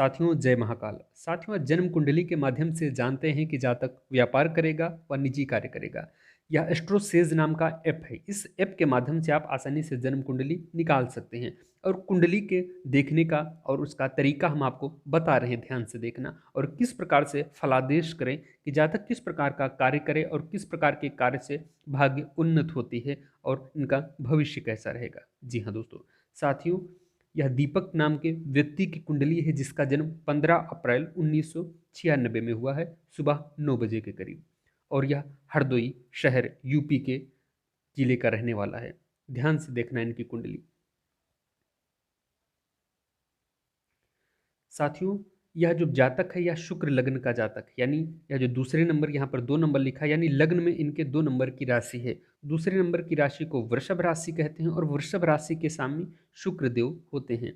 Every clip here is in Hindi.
साथियों जय महाकाल। साथियों आज जन्म कुंडली के माध्यम से जानते हैं कि जातक व्यापार करेगा व निजी कार्य करेगा। यह एस्ट्रोसेज नाम का ऐप है। इस ऐप के माध्यम से आप आसानी से जन्म कुंडली निकाल सकते हैं और कुंडली के देखने का और उसका तरीका हम आपको बता रहे हैं। ध्यान से देखना और किस प्रकार से फलादेश करें कि जातक किस प्रकार का कार्य करे और किस प्रकार के कार्य से भाग्य उन्नत होती है और इनका भविष्य कैसा रहेगा। जी हाँ दोस्तों, साथियों यह दीपक नाम के व्यक्ति की कुंडली है जिसका जन्म 15 अप्रैल 1996 में हुआ है सुबह 9 बजे के करीब, और यह हरदोई शहर यूपी के जिले का रहने वाला है। ध्यान से देखना इनकी कुंडली। साथियों यह जो जातक है यह शुक्र लग्न का जातक है, यानी यह जो दूसरे नंबर यहाँ पर 2 नंबर लिखा है यानी लग्न में इनके 2 नंबर की राशि है। दूसरे नंबर की राशि को वृषभ राशि कहते हैं और वृषभ राशि के सामने शुक्रदेव होते हैं।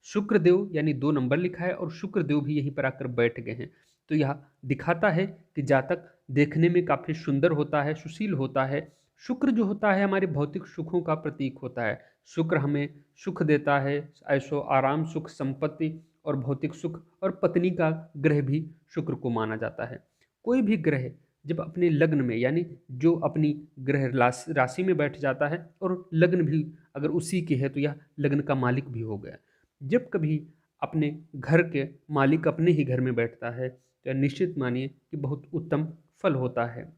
शुक्रदेव यानी 2 नंबर लिखा है और शुक्रदेव भी यहीं पर आकर बैठ गए हैं। तो यह दिखाता है कि जातक देखने में काफ़ी सुंदर होता है, सुशील होता है। शुक्र जो होता है हमारे भौतिक सुखों का प्रतीक होता है। शुक्र हमें सुख देता है, ऐशो आराम, सुख संपत्ति और भौतिक सुख, और पत्नी का ग्रह भी शुक्र को माना जाता है। कोई भी ग्रह जब अपने लग्न में यानी जो अपनी ग्रह राशि में बैठ जाता है और लग्न भी अगर उसी की है तो यह लग्न का मालिक भी हो गया। जब कभी अपने घर के मालिक अपने ही घर में बैठता है तो यह निश्चित मानिए कि बहुत उत्तम फल होता है।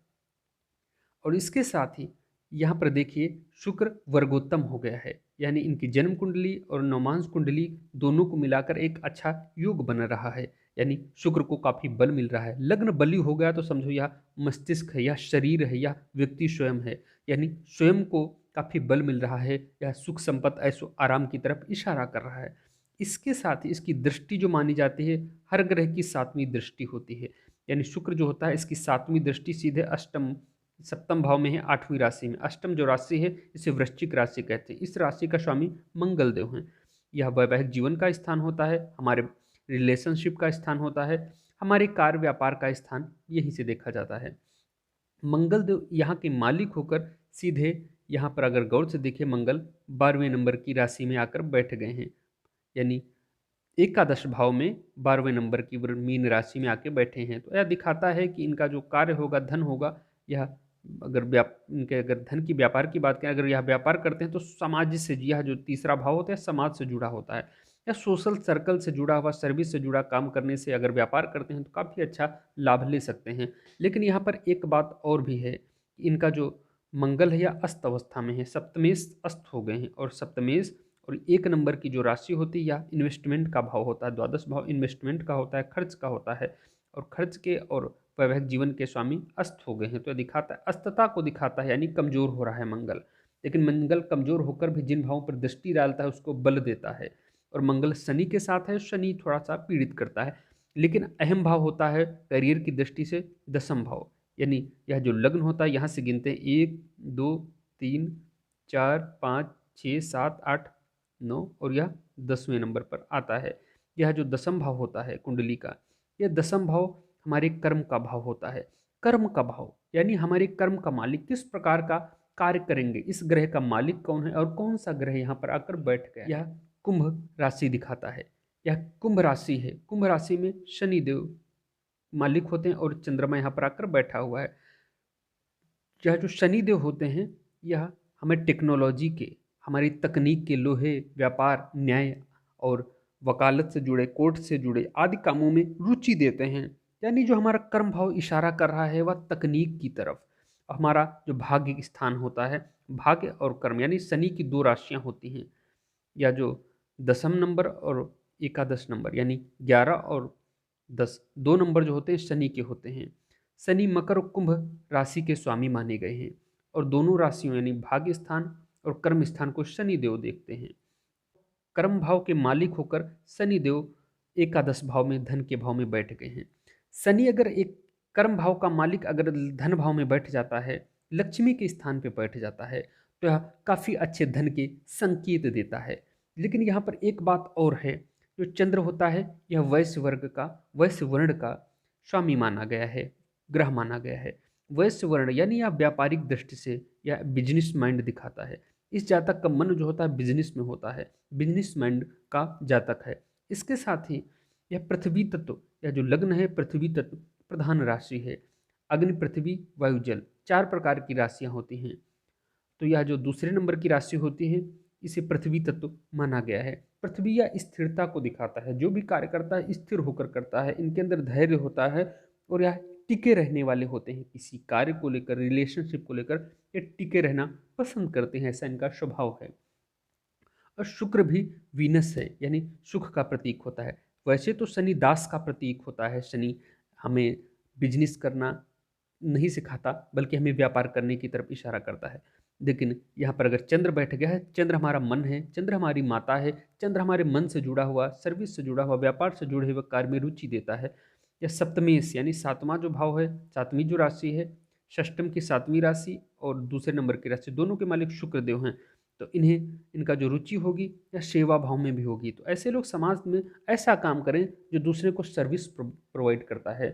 और इसके साथ ही यहाँ पर देखिए शुक्र वर्गोत्तम हो गया है, यानी इनकी जन्म कुंडली और नवमांश कुंडली दोनों को मिलाकर एक अच्छा योग बन रहा है। यानी शुक्र को काफ़ी बल मिल रहा है। लग्न बली हो गया तो समझो यह मस्तिष्क है, यह शरीर है, यह व्यक्ति स्वयं है, यानी स्वयं को काफ़ी बल मिल रहा है। यह सुख संपत्ति ऐसो आराम की तरफ इशारा कर रहा है। इसके साथ ही इसकी दृष्टि जो मानी जाती है हर ग्रह की 7वीं दृष्टि होती है। यानी शुक्र जो होता है इसकी 7वीं दृष्टि सीधे अष्टम सप्तम भाव में है, 8वीं राशि में। अष्टम जो राशि है इसे वृश्चिक राशि कहते हैं। इस राशि का स्वामी मंगल देव हैं। यह वैवाहिक जीवन का स्थान होता है, हमारे रिलेशनशिप का स्थान होता है, हमारे कार्य व्यापार का स्थान यहीं से देखा जाता है। मंगल देव यहाँ के मालिक होकर सीधे यहाँ पर अगर गौर से देखें मंगल 12वें नंबर की राशि में आकर बैठ गए हैं। यानी एकादश भाव में 12वें नंबर की मीन राशि में आके बैठे हैं। तो यह दिखाता है कि इनका जो कार्य होगा, धन होगा, यह अगर इनके अगर धन की व्यापार की बात करें, अगर यह व्यापार करते हैं तो समाज से, यह जो तीसरा भाव होता है समाज से जुड़ा होता है या सोशल सर्कल से जुड़ा हुआ, सर्विस से जुड़ा काम करने से अगर व्यापार करते हैं तो काफ़ी अच्छा लाभ ले सकते हैं। लेकिन यहाँ पर एक बात और भी है कि इनका जो मंगल है यह अस्त अवस्था में है, सप्तमेश अस्त हो गए हैं। और सप्तमेश और 1 नंबर की जो राशि होती है यह इन्वेस्टमेंट का भाव होता है। द्वादश भाव इन्वेस्टमेंट का होता है, खर्च का होता है, और खर्च के और वैवाहिक जीवन के स्वामी अस्त हो गए हैं। तो यह दिखाता है, अस्तता को दिखाता है, यानी कमजोर हो रहा है मंगल। लेकिन मंगल कमजोर होकर भी जिन भावों पर दृष्टि डालता है उसको बल देता है। और मंगल शनि के साथ है, शनि थोड़ा सा पीड़ित करता है। लेकिन अहम भाव होता है करियर की दृष्टि से 10म भाव, यानी यह जो लग्न होता है यहाँ से गिनते हैं 1 2 3 4 5 6 7 8 9, और यह 10वें नंबर पर आता है। यह जो 10म भाव होता है कुंडली का, यह 10म भाव हमारे कर्म का भाव होता है। कर्म का भाव यानी हमारे कर्म का मालिक किस प्रकार का कार्य करेंगे, इस ग्रह का मालिक कौन है और कौन सा ग्रह यहाँ पर आकर बैठ गया। यह कुंभ राशि दिखाता है। यह कुंभ राशि है। कुंभ राशि में शनिदेव मालिक होते हैं और चंद्रमा यहाँ पर आकर बैठा हुआ है। यह जो शनिदेव होते हैं यह हमें टेक्नोलॉजी के, हमारी तकनीक के, लोहे, व्यापार, न्याय और वकालत से जुड़े, कोर्ट से जुड़े आदि कामों में रुचि देते हैं। यानी जो हमारा कर्म भाव इशारा कर रहा है वह तकनीक की तरफ। हमारा जो भाग्य स्थान होता है, भाग्य और कर्म, यानी शनि की 2 राशियां होती हैं। या जो 10म नंबर और एकादश नंबर यानी 11 और 10, 2 नंबर जो होते हैं शनि के होते हैं। शनि मकर और कुंभ राशि के स्वामी माने गए हैं और दोनों राशियों यानी भाग्य स्थान और कर्म स्थान को शनि देव देखते हैं। कर्म भाव के मालिक होकर शनि देव एकादश भाव में, धन के भाव में बैठ गए हैं। शनि अगर एक कर्म भाव का मालिक अगर धन भाव में बैठ जाता है, लक्ष्मी के स्थान पे बैठ जाता है, तो यह काफ़ी अच्छे धन के संकेत देता है। लेकिन यहाँ पर एक बात और है, जो चंद्र होता है यह वैश्य वर्ग का, वैश्य वर्ण का स्वामी माना गया है, ग्रह माना गया है। वैश्य वर्ण यानी यह व्यापारिक दृष्टि से यह बिजनेस माइंड दिखाता है। इस जातक का मन जो होता है बिजनेस में होता है, बिजनेस माइंड का जातक है। इसके साथ ही यह पृथ्वी तत्व, यह जो लग्न है पृथ्वी तत्व प्रधान राशि है। अग्नि, पृथ्वी, वायु, जल, 4 प्रकार की राशियां होती हैं। तो यह जो दूसरे नंबर की राशि होती है इसे पृथ्वी तत्व माना गया है। पृथ्वी या स्थिरता को दिखाता है, जो भी कार्य करता है स्थिर होकर करता है, इनके अंदर धैर्य होता है और यह टिके रहने वाले होते हैं। किसी कार्य को लेकर, रिलेशनशिप को लेकर ये टिके रहना पसंद करते हैं, ऐसा इनका स्वभाव है। और शुक्र भी वीनस है, यानी सुख का प्रतीक होता है। वैसे तो शनि दास का प्रतीक होता है। शनि हमें बिजनेस करना नहीं सिखाता, बल्कि हमें व्यापार करने की तरफ इशारा करता है। लेकिन यहाँ पर अगर चंद्र बैठ गया है, चंद्र हमारा मन है, चंद्र हमारी माता है, चंद्र हमारे मन से जुड़ा हुआ, सर्विस से जुड़ा हुआ, व्यापार से जुड़े हुए कार्य में रुचि देता है। या सप्तमेश यानी सातवां जो भाव है, सातवीं जो राशि है, षष्टम की सातवीं राशि और दूसरे नंबर की राशि, दोनों के मालिक शुक्र देव हैं। तो इन्हें इनका जो रुचि होगी या सेवा भाव में भी होगी। तो ऐसे लोग समाज में ऐसा काम करें जो दूसरे को सर्विस प्रोवाइड करता है।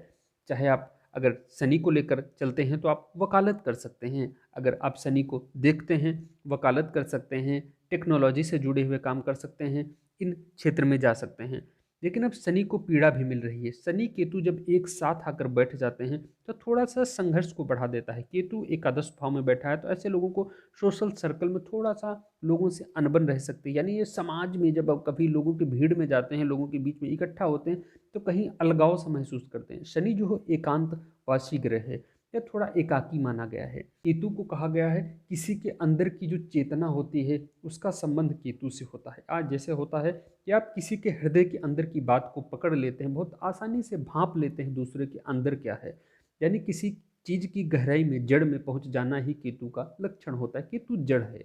चाहे आप अगर शनि को लेकर चलते हैं तो आप वकालत कर सकते हैं, अगर आप शनि को देखते हैं वकालत कर सकते हैं, टेक्नोलॉजी से जुड़े हुए काम कर सकते हैं, इन क्षेत्र में जा सकते हैं। लेकिन अब शनि को पीड़ा भी मिल रही है। शनि केतु जब एक साथ आकर बैठ जाते हैं तो थोड़ा सा संघर्ष को बढ़ा देता है। केतु एकादश भाव में बैठा है तो ऐसे लोगों को सोशल सर्कल में थोड़ा सा लोगों से अनबन रह सकती है। यानी ये समाज में जब अब कभी लोगों की भीड़ में जाते हैं, लोगों के बीच में इकट्ठा होते हैं तो कहीं अलगाव सा महसूस करते हैं। शनि जो है एकांतवासी ग्रह है या थोड़ा एकाकी माना गया है। केतु को कहा गया है किसी के अंदर की जो चेतना होती है उसका संबंध केतु से होता है। आज जैसे होता है कि आप किसी के हृदय के अंदर की बात को पकड़ लेते हैं, बहुत आसानी से भांप लेते हैं दूसरे के अंदर क्या है। यानी किसी चीज की गहराई में, जड़ में पहुंच जाना ही केतु का लक्षण होता है। केतु जड़ है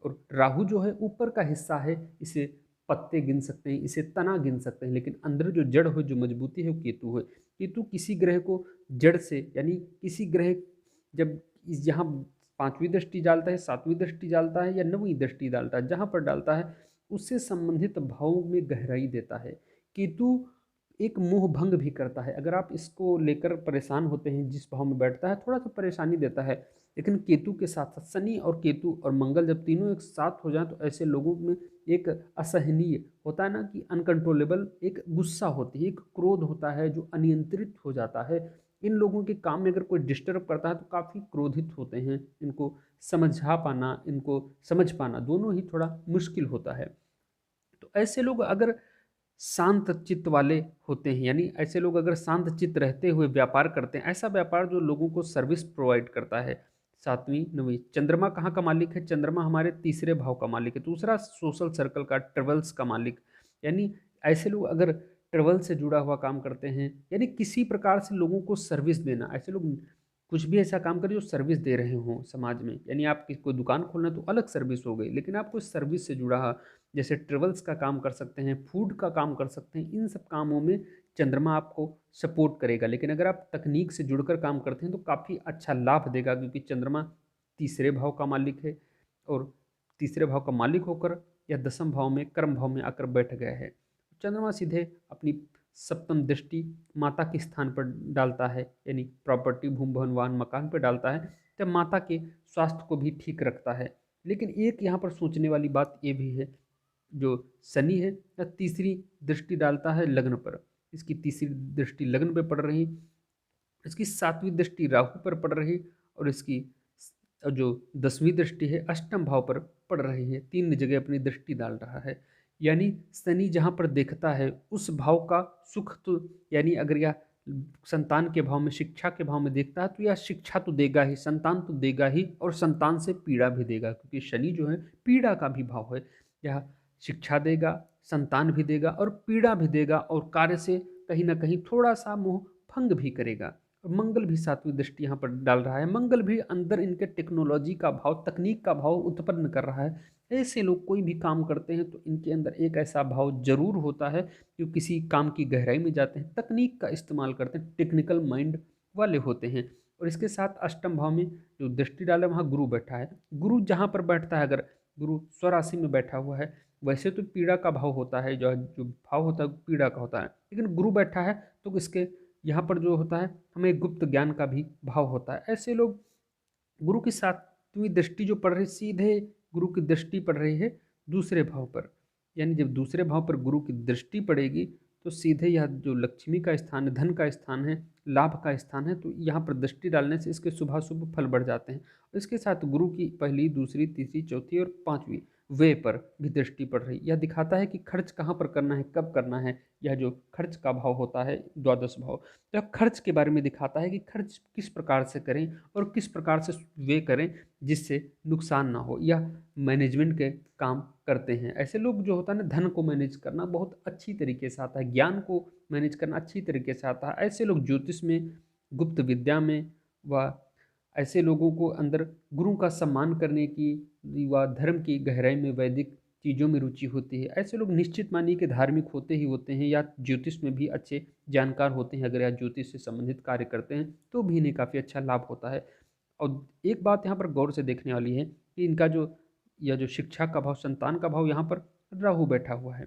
और राहु जो है ऊपर का हिस्सा है, इसे पत्ते गिन सकते हैं, इसे तना गिन सकते हैं, लेकिन अंदर जो जड़ हो, जो मजबूती है, वो केतु है। केतु किसी ग्रह को जड़ से, यानी किसी ग्रह जब यहाँ पांचवी दृष्टि डालता है, सातवीं दृष्टि डालता है या नवीं दृष्टि डालता है, जहाँ पर डालता है उससे संबंधित भावों में गहराई देता है। केतु एक मोह भंग भी करता है। अगर आप इसको लेकर परेशान होते हैं, जिस भाव में बैठता है थोड़ा सा परेशानी देता है, लेकिन केतु के साथ साथ शनि और केतु और मंगल जब तीनों एक साथ हो जाए तो ऐसे लोगों में एक असहनीय होता है ना, कि अनकंट्रोलेबल एक गुस्सा होती है, एक क्रोध होता है जो अनियंत्रित हो जाता है। इन लोगों के काम में अगर कोई डिस्टर्ब करता है तो काफ़ी क्रोधित होते हैं। इनको समझा पाना, इनको समझ पाना दोनों ही थोड़ा मुश्किल होता है। तो ऐसे लोग अगर शांत चित्त वाले होते हैं, यानी ऐसे लोग अगर शांत चित्त रहते हुए व्यापार करते हैं, ऐसा व्यापार जो लोगों को सर्विस प्रोवाइड करता है। सातवीं नवीं, चंद्रमा कहाँ का मालिक है? चंद्रमा हमारे तीसरे भाव का मालिक है, दूसरा सोशल सर्कल का, ट्रेवल्स का मालिक। यानी ऐसे लोग अगर ट्रेवल से जुड़ा हुआ काम करते हैं, यानी किसी प्रकार से लोगों को सर्विस देना, ऐसे लोग कुछ भी ऐसा काम करें जो सर्विस दे रहे हों समाज में। यानी आप कोई दुकान खोलना तो अलग सर्विस हो गई, लेकिन आप कोई सर्विस से जुड़ा, जैसे ट्रेवल्स का काम कर सकते हैं, फूड का काम कर सकते हैं, इन सब कामों में चंद्रमा आपको सपोर्ट करेगा। लेकिन अगर आप तकनीक से जुड़कर काम करते हैं तो काफ़ी अच्छा लाभ देगा, क्योंकि चंद्रमा तीसरे भाव का मालिक है और तीसरे भाव का मालिक होकर या दसम भाव में, कर्म भाव में आकर बैठ गया है। चंद्रमा सीधे अपनी सप्तम दृष्टि माता के स्थान पर डालता है, यानी प्रॉपर्टी, भूमि, भवन, वाहन, मकान पर डालता है, तब माता के स्वास्थ्य को भी ठीक रखता है। लेकिन एक यहाँ पर सोचने वाली बात ये भी है, जो शनि है या तीसरी दृष्टि डालता है लग्न पर, इसकी तीसरी दृष्टि लग्न पर पड़ रही, इसकी सातवीं दृष्टि राहु पर पड़ रही और इसकी जो दसवीं दृष्टि है अष्टम भाव पर पड़ रही है। तीन जगह अपनी दृष्टि डाल रहा है। यानी शनि जहाँ पर देखता है उस भाव का सुख तो, यानी अगर यह संतान के भाव में, शिक्षा के भाव में देखता है तो यह शिक्षा तो देगा ही, संतान तो देगा ही, और संतान से पीड़ा भी देगा, क्योंकि शनि जो है पीड़ा का भी भाव है। यह शिक्षा देगा, संतान भी देगा और पीड़ा भी देगा, और कार्य से कहीं ना कहीं थोड़ा सा मोह भंग भी करेगा। और मंगल भी सातवीं दृष्टि यहाँ पर डाल रहा है। मंगल भी अंदर इनके टेक्नोलॉजी का भाव, तकनीक का भाव उत्पन्न कर रहा है। ऐसे लोग कोई भी काम करते हैं तो इनके अंदर एक ऐसा भाव जरूर होता है कि किसी काम की गहराई में जाते हैं, तकनीक का इस्तेमाल करते हैं, टेक्निकल माइंड वाले होते हैं। और इसके साथ अष्टम भाव में जो दृष्टि डाला वहाँ गुरु बैठा है। गुरु जहाँ पर बैठता है, अगर गुरु स्वराशि में बैठा हुआ है, वैसे तो पीड़ा का भाव होता है, जो जो भाव होता है पीड़ा का होता है, लेकिन गुरु बैठा है तो इसके यहाँ पर जो होता है हमें गुप्त ज्ञान का भी भाव होता है। ऐसे लोग गुरु की सातवीं दृष्टि जो पड़ रही, सीधे गुरु की दृष्टि पड़ रही है दूसरे भाव पर, यानी जब दूसरे भाव पर गुरु की दृष्टि पड़ेगी तो सीधे यह जो लक्ष्मी का स्थान है, धन का स्थान है, लाभ का स्थान है, तो यहाँ पर दृष्टि डालने से इसके शुभाशुभ फल बढ़ जाते हैं। इसके साथ गुरु की पहली, दूसरी, तीसरी, चौथी और पाँचवीं व्यय पर भी दृष्टि पड़ रही। यह दिखाता है कि खर्च कहाँ पर करना है, कब करना है। यह जो खर्च का भाव होता है, द्वादश भाव, तो यह खर्च के बारे में दिखाता है कि खर्च किस प्रकार से करें और किस प्रकार से व्यय करें जिससे नुकसान ना हो। यह मैनेजमेंट के काम करते हैं। ऐसे लोग जो होता है ना, धन को मैनेज करना बहुत अच्छी तरीके से आता है, ज्ञान को मैनेज करना अच्छी तरीके से आता है। ऐसे लोग ज्योतिष में, गुप्त विद्या में व ऐसे लोगों को अंदर गुरु का सम्मान करने की व धर्म की गहराई में, वैदिक चीज़ों में रुचि होती है। ऐसे लोग निश्चित मानिए कि धार्मिक होते ही होते हैं, या ज्योतिष में भी अच्छे जानकार होते हैं। अगर यह ज्योतिष से संबंधित कार्य करते हैं तो भी इन्हें काफ़ी अच्छा लाभ होता है। और एक बात यहाँ पर गौर से देखने वाली है कि इनका जो यह जो शिक्षा का भाव, संतान का भाव, यहाँ पर राहु बैठा हुआ है।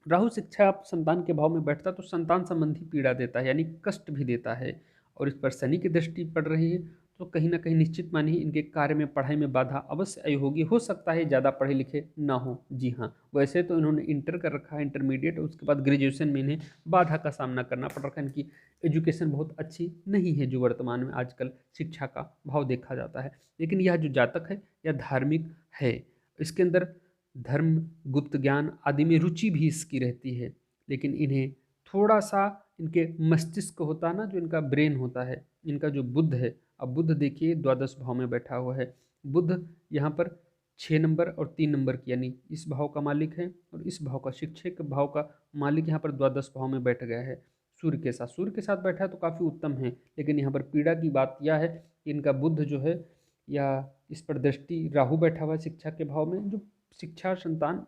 राहु शिक्षा संतान के भाव में बैठता तो संतान संबंधी पीड़ा देता है, यानी कष्ट भी देता है। और इस पर शनि की दृष्टि पड़ रही है, तो कहीं ना कहीं निश्चित मानिए इनके कार्य में, पढ़ाई में बाधा अवश्य आई होगी। हो सकता है ज़्यादा पढ़े लिखे ना हो। जी हाँ, वैसे तो इन्होंने इंटर कर रखा है, इंटरमीडिएट, उसके बाद ग्रेजुएशन में इन्हें बाधा का सामना करना पड़ रखा है। इनकी एजुकेशन बहुत अच्छी नहीं है, जो वर्तमान में आजकल शिक्षा का भाव देखा जाता है। लेकिन यह जो जातक है यह धार्मिक है। इसके अंदर धर्म, गुप्त ज्ञान आदि में रुचि भी इसकी रहती है। लेकिन इन्हें थोड़ा सा, इनके मस्तिष्क होता है ना, जो इनका ब्रेन होता है, इनका जो बुद्ध है, अब बुद्ध देखिए द्वादश भाव में बैठा हुआ है। बुद्ध यहाँ पर 6 नंबर और 3 नंबर की, यानी इस भाव का मालिक है, और इस भाव का, शिक्षक भाव का मालिक यहाँ पर द्वादश भाव में बैठ गया है। सूर्य के साथ बैठा है तो काफ़ी उत्तम है। लेकिन यहाँ पर पीड़ा की बात यह है कि इनका बुद्ध जो है, या इस पर दृष्टि राहु बैठा हुआ है शिक्षा के भाव में, जो शिक्षा और संतान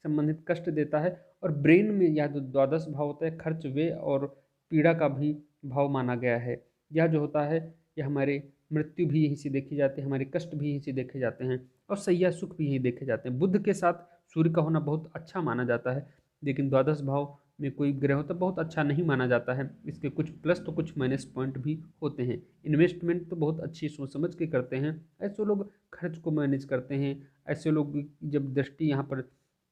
संबंधित कष्ट देता है। और ब्रेन में यह जो द्वादश भाव होता है, खर्च, व्यय और पीड़ा का भी भाव माना गया है। यह जो होता है, यह हमारे मृत्यु भी यहीं से देखी जाती है, हमारे कष्ट भी यहीं से देखे जाते हैं, और सैया सुख भी यही देखे जाते हैं। बुध के साथ सूर्य का होना बहुत अच्छा माना जाता है। लेकिन द्वादश भाव में कोई ग्रह हो तो बहुत अच्छा नहीं माना जाता है। इसके कुछ प्लस तो कुछ माइनस पॉइंट भी होते हैं। इन्वेस्टमेंट तो बहुत अच्छी सोच समझ के करते हैं। ऐसे लोग खर्च को मैनेज करते हैं। ऐसे लोग जब दृष्टि यहाँ पर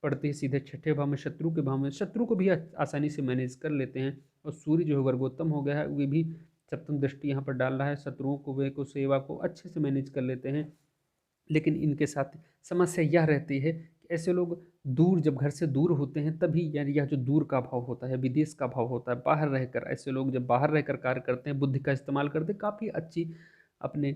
पड़ती है सीधे छठे भाव में, शत्रु के भाव में, शत्रु को भी आसानी से मैनेज कर लेते हैं। और सूर्य जो है वर्गोत्तम हो गया है, वे भी सप्तम दृष्टि यहाँ पर डाल रहा है। शत्रुओं को, वे को, सेवा को अच्छे से मैनेज कर लेते हैं। लेकिन इनके साथ समस्या यह रहती है कि ऐसे लोग दूर, जब घर से दूर होते हैं तभी, यानी यह जो दूर का भाव होता है, विदेश का भाव होता है, बाहर रहकर, ऐसे लोग जब बाहर रहकर कार्य करते हैं, बुद्धि का इस्तेमाल करते हैं, काफ़ी अच्छी अपने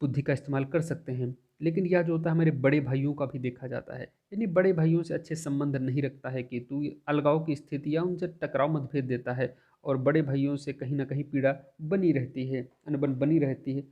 बुद्धि का इस्तेमाल कर सकते हैं। लेकिन यह जो होता है हमारे बड़े भाइयों का भी देखा जाता है, यानी बड़े भाइयों से अच्छे संबंध नहीं रखता है केतु, अलगाव की स्थिति या उनसे टकराव मतभेद देता है। और बड़े भाइयों से कहीं ना कहीं पीड़ा बनी रहती है, अनबन बनी रहती है।